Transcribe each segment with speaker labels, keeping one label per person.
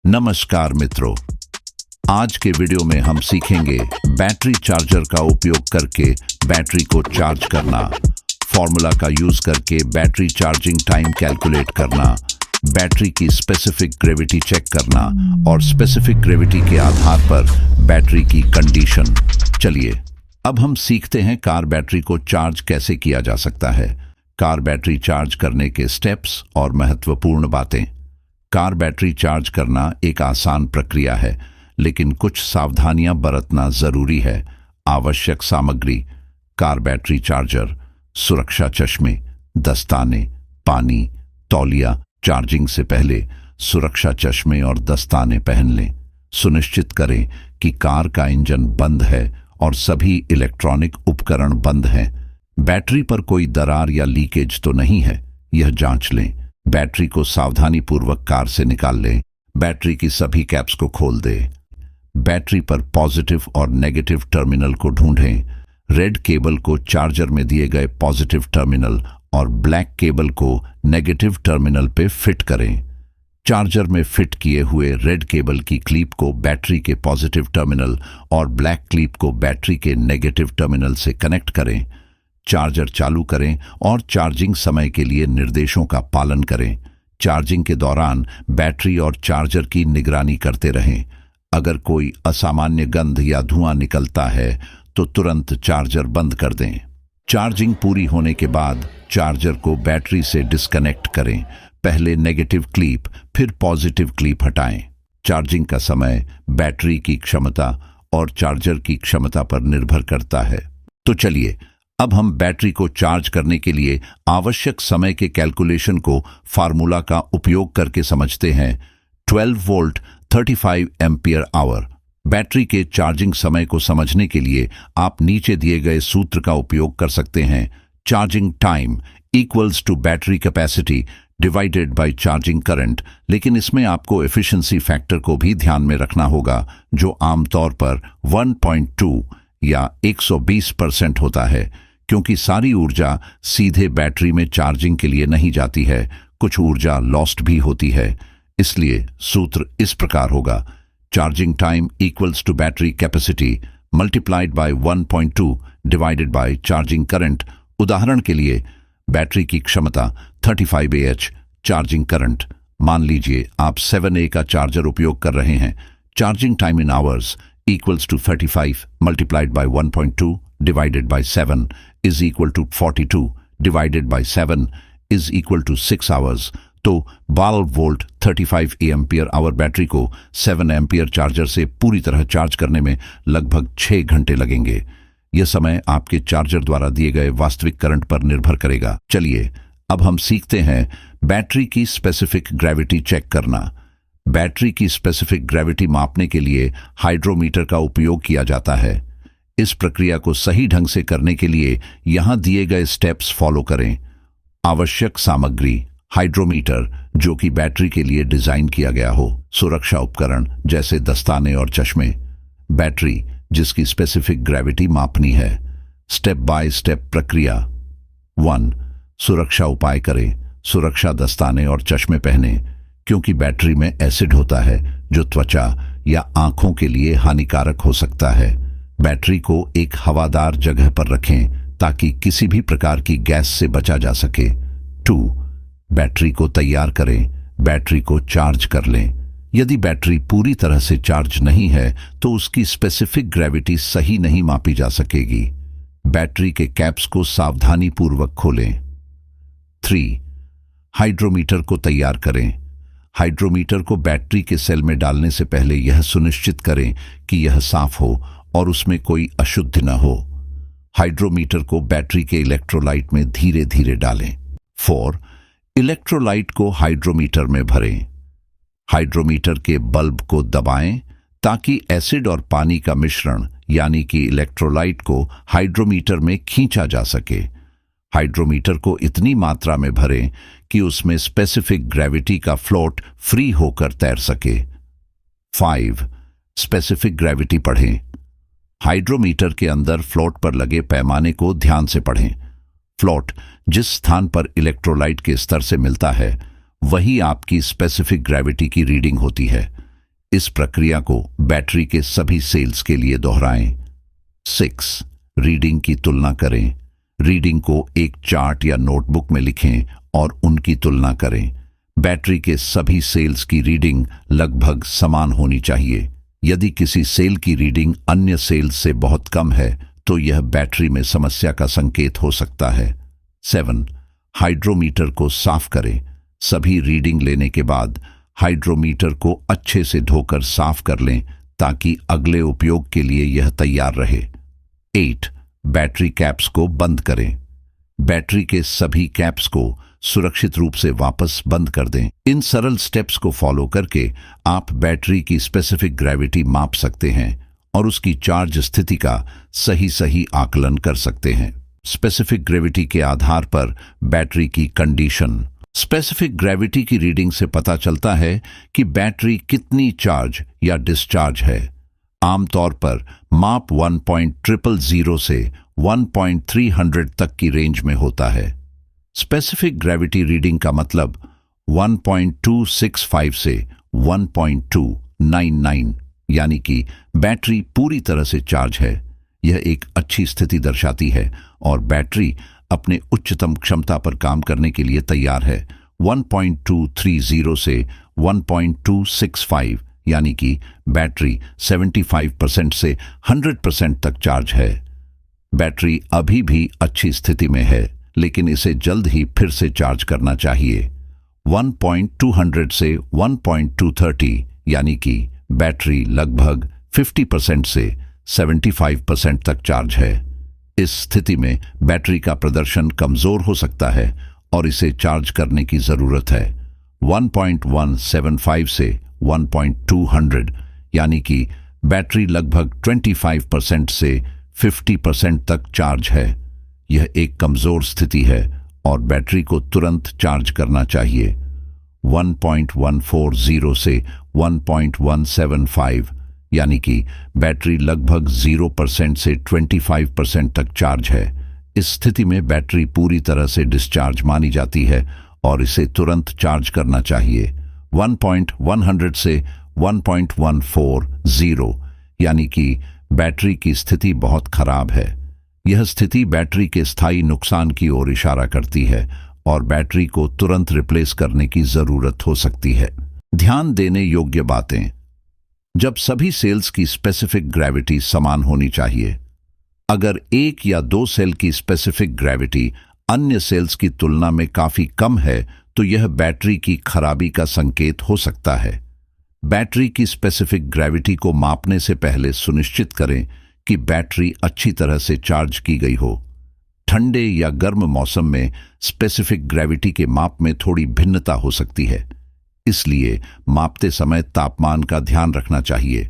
Speaker 1: नमस्कार मित्रों, आज के वीडियो में हम सीखेंगे बैटरी चार्जर का उपयोग करके बैटरी को चार्ज करना, फॉर्मूला का यूज करके बैटरी चार्जिंग टाइम कैलकुलेट करना, बैटरी की स्पेसिफिक ग्रेविटी चेक करना और स्पेसिफिक ग्रेविटी के आधार पर बैटरी की कंडीशन। चलिए अब हम सीखते हैं कार बैटरी को चार्ज कैसे किया जा सकता है, कार बैटरी चार्ज करने के स्टेप्स और महत्वपूर्ण बातें। कार बैटरी चार्ज करना एक आसान प्रक्रिया है, लेकिन कुछ सावधानियां बरतना जरूरी है। आवश्यक सामग्री: कार बैटरी चार्जर, सुरक्षा चश्मे, दस्ताने, पानी, तौलिया। चार्जिंग से पहले सुरक्षा चश्मे और दस्ताने पहन लें। सुनिश्चित करें कि कार का इंजन बंद है और सभी इलेक्ट्रॉनिक उपकरण बंद हैं। बैटरी पर कोई दरार या लीकेज तो नहीं है, यह जांच लें। बैटरी को सावधानीपूर्वक कार से निकाल लें। बैटरी की सभी कैप्स को खोल दें। बैटरी पर पॉजिटिव और नेगेटिव टर्मिनल को ढूंढें। रेड केबल को चार्जर में दिए गए पॉजिटिव टर्मिनल और ब्लैक केबल को नेगेटिव टर्मिनल पे फिट करें। चार्जर में फिट किए हुए रेड केबल की क्लिप को बैटरी के पॉजिटिव टर्मिनल और ब्लैक क्लिप को बैटरी के नेगेटिव टर्मिनल से कनेक्ट करें। चार्जर चालू करें और चार्जिंग समय के लिए निर्देशों का पालन करें। चार्जिंग के दौरान बैटरी और चार्जर की निगरानी करते रहें। अगर कोई असामान्य गंध या धुआं निकलता है तो तुरंत चार्जर बंद कर दें। चार्जिंग पूरी होने के बाद चार्जर को बैटरी से डिस्कनेक्ट करें। पहले नेगेटिव क्लिप फिर पॉजिटिव क्लिप हटाएं। चार्जिंग का समय बैटरी की क्षमता और चार्जर की क्षमता पर निर्भर करता है। तो चलिए अब हम बैटरी को चार्ज करने के लिए आवश्यक समय के कैलकुलेशन को फार्मूला का उपयोग करके समझते हैं। 12 वोल्ट 35 एम्पियर आवर। बैटरी के चार्जिंग समय को समझने के लिए आप नीचे दिए गए सूत्र का उपयोग कर सकते हैं। Charging time equals to battery capacity divided by charging current. लेकिन इसमें आपको एफिशिएंसी फैक्टर को भी ध्यान में रखना होगा, जो आमतौर पर 1.2 या 120% होता है, क्योंकि सारी ऊर्जा सीधे बैटरी में चार्जिंग के लिए नहीं जाती है, कुछ ऊर्जा लॉस्ट भी होती है। इसलिए सूत्र इस प्रकार होगा: charging time equals to battery capacity multiplied by 1.2 divided by charging current. उदाहरण के लिए बैटरी की क्षमता 35 Ah, चार्जिंग करंट मान लीजिए आप 7A का चार्जर उपयोग कर रहे हैं। Charging time in hours equals to 35 multiplied by 1.2 divided by 7 is equal to 42 divided by 7 is equal to 6 hours। तो 12 वोल्ट 35 एम्पियर आवर बैटरी को 7 एम्पियर चार्जर से पूरी तरह चार्ज करने में लगभग 6 घंटे लगेंगे। यह समय आपके चार्जर द्वारा दिए गए वास्तविक करंट पर निर्भर करेगा। चलिए अब हम सीखते हैं बैटरी की स्पेसिफिक ग्रेविटी चेक करना। बैटरी की स्पेसिफिक ग्रेविटी मापने के लिए हाइड्रोमीटर का उपयोग किया जाता है। इस प्रक्रिया को सही ढंग से करने के लिए यहां दिए गए स्टेप्स फॉलो करें। आवश्यक सामग्री: हाइड्रोमीटर, जो कि बैटरी के लिए डिजाइन किया गया हो। सुरक्षा उपकरण जैसे दस्ताने और चश्मे। बैटरी जिसकी स्पेसिफिक ग्रेविटी मापनी है। स्टेप बाय स्टेप प्रक्रिया। 1. सुरक्षा उपाय करें। सुरक्षा दस्ताने और चश्मे पहने, क्योंकि बैटरी में एसिड होता है जो त्वचा या आंखों के लिए हानिकारक हो सकता है। बैटरी को एक हवादार जगह पर रखें ताकि किसी भी प्रकार की गैस से बचा जा सके। 2. बैटरी को तैयार करें। बैटरी को चार्ज कर लें। यदि बैटरी पूरी तरह से चार्ज नहीं है तो उसकी स्पेसिफिक ग्रेविटी सही नहीं मापी जा सकेगी। बैटरी के कैप्स को सावधानीपूर्वक खोलें। 3. हाइड्रोमीटर को तैयार करें। हाइड्रोमीटर को बैटरी के सेल में डालने से पहले यह सुनिश्चित करें कि यह साफ हो और उसमें कोई अशुद्धि न हो। हाइड्रोमीटर को बैटरी के इलेक्ट्रोलाइट में धीरे धीरे डालें। 4. इलेक्ट्रोलाइट को हाइड्रोमीटर में भरें। हाइड्रोमीटर के बल्ब को दबाएं ताकि एसिड और पानी का मिश्रण यानी कि इलेक्ट्रोलाइट को हाइड्रोमीटर में खींचा जा सके। हाइड्रोमीटर को इतनी मात्रा में भरें कि उसमें स्पेसिफिक ग्रेविटी का फ्लोट फ्री होकर तैर सके। 5. स्पेसिफिक ग्रेविटी पढ़ें। हाइड्रोमीटर के अंदर फ्लोट पर लगे पैमाने को ध्यान से पढ़ें। फ्लोट जिस स्थान पर इलेक्ट्रोलाइट के स्तर से मिलता है वही आपकी स्पेसिफिक ग्रेविटी की रीडिंग होती है। इस प्रक्रिया को बैटरी के सभी सेल्स के लिए दोहराएं। 6. रीडिंग की तुलना करें। रीडिंग को एक चार्ट या नोटबुक में लिखें और उनकी तुलना करें। बैटरी के सभी सेल्स की रीडिंग लगभग समान होनी चाहिए। यदि किसी सेल की रीडिंग अन्य सेल्स से बहुत कम है तो यह बैटरी में समस्या का संकेत हो सकता है। 7. हाइड्रोमीटर को साफ करें। सभी रीडिंग लेने के बाद हाइड्रोमीटर को अच्छे से धोकर साफ कर लें ताकि अगले उपयोग के लिए यह तैयार रहे। 8. बैटरी कैप्स को बंद करें। बैटरी के सभी कैप्स को सुरक्षित रूप से वापस बंद कर दें। इन सरल स्टेप्स को फॉलो करके आप बैटरी की स्पेसिफिक ग्रेविटी माप सकते हैं और उसकी चार्ज स्थिति का सही आकलन कर सकते हैं। स्पेसिफिक ग्रेविटी के आधार पर बैटरी की कंडीशन। स्पेसिफिक ग्रेविटी की रीडिंग से पता चलता है कि बैटरी कितनी चार्ज या डिस्चार्ज है। आमतौर पर माप 1.000 से 1.300 तक की रेंज में होता है। स्पेसिफिक ग्रेविटी रीडिंग का मतलब 1.265 से 1.299, यानी कि बैटरी पूरी तरह से चार्ज है। यह एक अच्छी स्थिति दर्शाती है और बैटरी अपने उच्चतम क्षमता पर काम करने के लिए तैयार है। 1.230 से 1.265, यानी कि बैटरी 75% से 100% तक चार्ज है। बैटरी अभी भी अच्छी स्थिति में है, लेकिन इसे जल्द ही फिर से चार्ज करना चाहिए। 1.200 से 1.230, यानी कि बैटरी लगभग 50% से 75% तक चार्ज है। इस स्थिति में बैटरी का प्रदर्शन कमजोर हो सकता है और इसे चार्ज करने की जरूरत है। 1.175 से 1.200, यानी कि बैटरी लगभग 25% से 50% तक चार्ज है। यह एक कमजोर स्थिति है और बैटरी को तुरंत चार्ज करना चाहिए। 1.140 से 1.175, यानी कि बैटरी लगभग 0% से 25% तक चार्ज है। इस स्थिति में बैटरी पूरी तरह से डिस्चार्ज मानी जाती है और इसे तुरंत चार्ज करना चाहिए। 1.100 से 1.140, यानी कि बैटरी की स्थिति बहुत खराब है। यह स्थिति बैटरी के स्थायी नुकसान की ओर इशारा करती है और बैटरी को तुरंत रिप्लेस करने की जरूरत हो सकती है। ध्यान देने योग्य बातें। जब सभी सेल्स की स्पेसिफिक ग्रेविटी समान होनी चाहिए। अगर एक या दो सेल की स्पेसिफिक ग्रेविटी अन्य सेल्स की तुलना में काफी कम है तो यह बैटरी की खराबी का संकेत हो सकता है। बैटरी की स्पेसिफिक ग्रेविटी को मापने से पहले सुनिश्चित करें कि बैटरी अच्छी तरह से चार्ज की गई हो। ठंडे या गर्म मौसम में स्पेसिफिक ग्रेविटी के माप में थोड़ी भिन्नता हो सकती है, इसलिए मापते समय तापमान का ध्यान रखना चाहिए।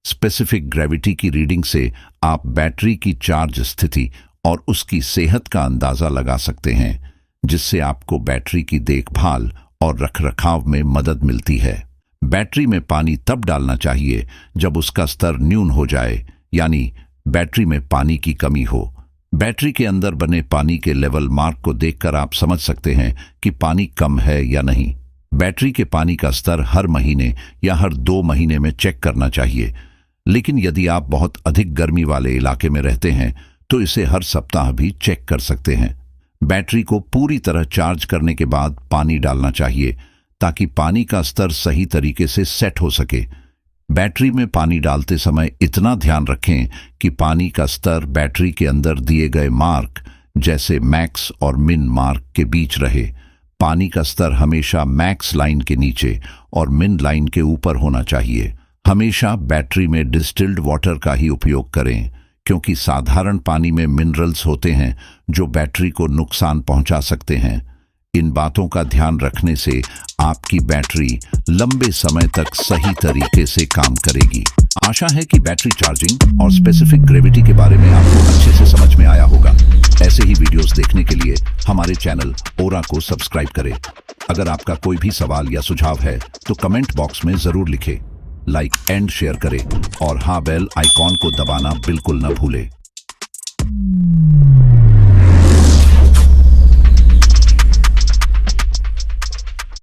Speaker 1: स्पेसिफिक ग्रेविटी की रीडिंग से आप बैटरी की चार्ज स्थिति और उसकी सेहत का अंदाजा लगा सकते हैं, जिससे आपको बैटरी की देखभाल और रखरखाव में मदद मिलती है। बैटरी में पानी तब डालना चाहिए जब उसका स्तर न्यून हो जाए, यानी बैटरी में पानी की कमी हो। बैटरी के अंदर बने पानी के लेवल मार्क को देखकर आप समझ सकते हैं कि पानी कम है या नहीं। बैटरी के पानी का स्तर हर महीने या हर 2 महीने में चेक करना चाहिए, लेकिन यदि आप बहुत अधिक गर्मी वाले इलाके में रहते हैं तो इसे हर सप्ताह भी चेक कर सकते हैं। बैटरी को पूरी तरह चार्ज करने के बाद पानी डालना चाहिए ताकि पानी का स्तर सही तरीके से सेट हो सके। बैटरी में पानी डालते समय इतना ध्यान रखें कि पानी का स्तर बैटरी के अंदर दिए गए मार्क जैसे मैक्स और मिन मार्क के बीच रहे। पानी का स्तर हमेशा मैक्स लाइन के नीचे और मिन लाइन के ऊपर होना चाहिए। हमेशा बैटरी में डिस्टिल्ड वाटर का ही उपयोग करें, क्योंकि साधारण पानी में मिनरल्स होते हैं जो बैटरी को नुकसान पहुंचा सकते हैं। इन बातों का ध्यान रखने से आपकी बैटरी लंबे समय तक सही तरीके से काम करेगी। आशा है कि बैटरी चार्जिंग और स्पेसिफिक ग्रेविटी के बारे में आपको अच्छे से समझ में आया होगा। ऐसे ही वीडियोस देखने के लिए हमारे चैनल ओरा को सब्सक्राइब करें। अगर आपका कोई भी सवाल या सुझाव है तो कमेंट बॉक्स में जरूर लिखें। लाइक एंड शेयर करें और हाँ, बेल आइकॉन को दबाना बिल्कुल न भूलें।